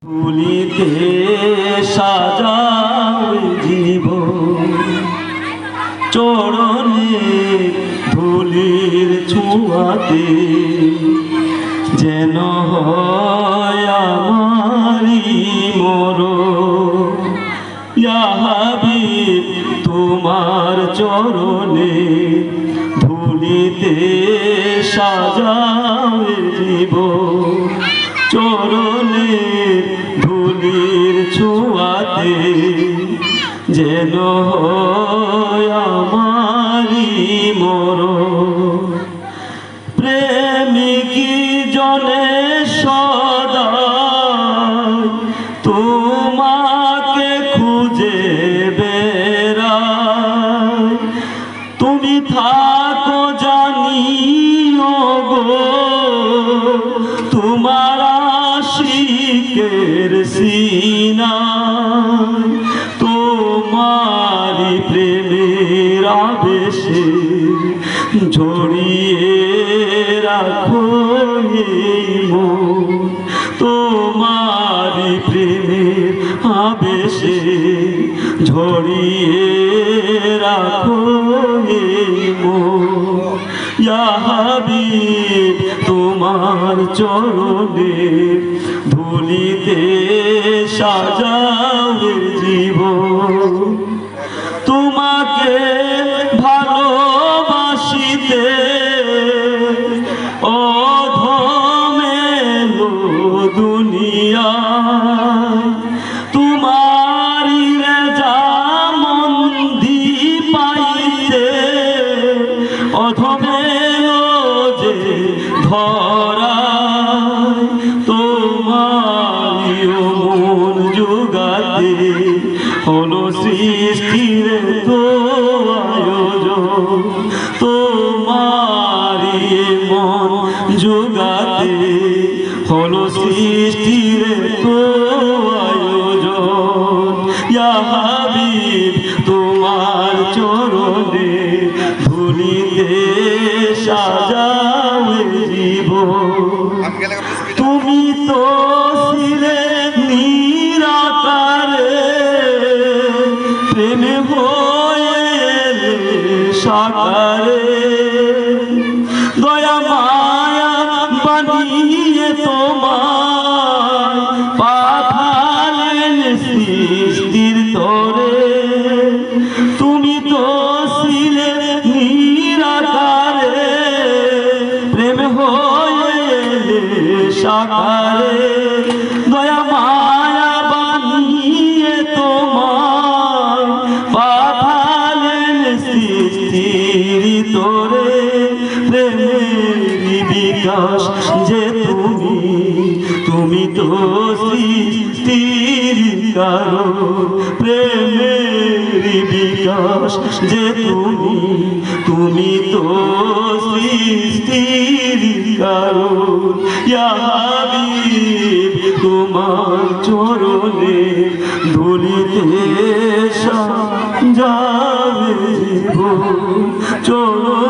ফুলিতে সাজাও জীবন, চরণে ধুলির ছোঁয়াতে যেন হয় আমারি মরণ। ইয়া হাবিব তোমার চরণে ধুলিতে সাজাও জীবন, চরণে ধুলির ছোঁয়াতে যেন হয় আমারি মরণ। প্রেমিকি জনে সদা তোমাকে খুঁজে বেড়ায়, তুমি থাকো জানি গো তোমার আশিকের সিনায়, তোমারি প্রেমের আবেশে ঝরিয়ে রাখো এই মন, তোমারি প্রেমের আবেশে ঝরিয়ে রাখো এই মন। ইয়া হাবিব তোমার চরণে ধুলিতে সাজাও জীবন, তোমাকে ভালোবাসিতে অধমে দুনিয়ায়, তোমারি রেজামন্দি পাইতে অধমে যে ধরায়, তোমারি মন জোগাতে হলো সৃষ্টির তো আয়োজন, তোমারি মন জোগাতে হলো সৃষ্টির তো আয়োজন। ইয়া হাবিব তোমার চরণে ধুলিতে সাজাও জীবন, তুমি তো ছিলে নিরাকারে প্রেমে হয়ে সাকারে, দয়া মায়া বানিয়ে তোমার পাঠালেন সৃষ্টির তরে, তুমি তো ছিলে নিরাকারে প্রেম হয়ে সাকারে, দয়া মায়া বানিয়ে তোমার পাঠালেন সৃষ্টির তরে, প্রেমের বিকাশ যে তুমি, তুমি তো সৃষ্টির কারণ, প্রেমের বিকাশ যে তুমি, তুমি তো সৃষ্টির কারণ। ইয়া হাবিব তোমার চরণে ধুলিতে সাজাও জীবন, চরণে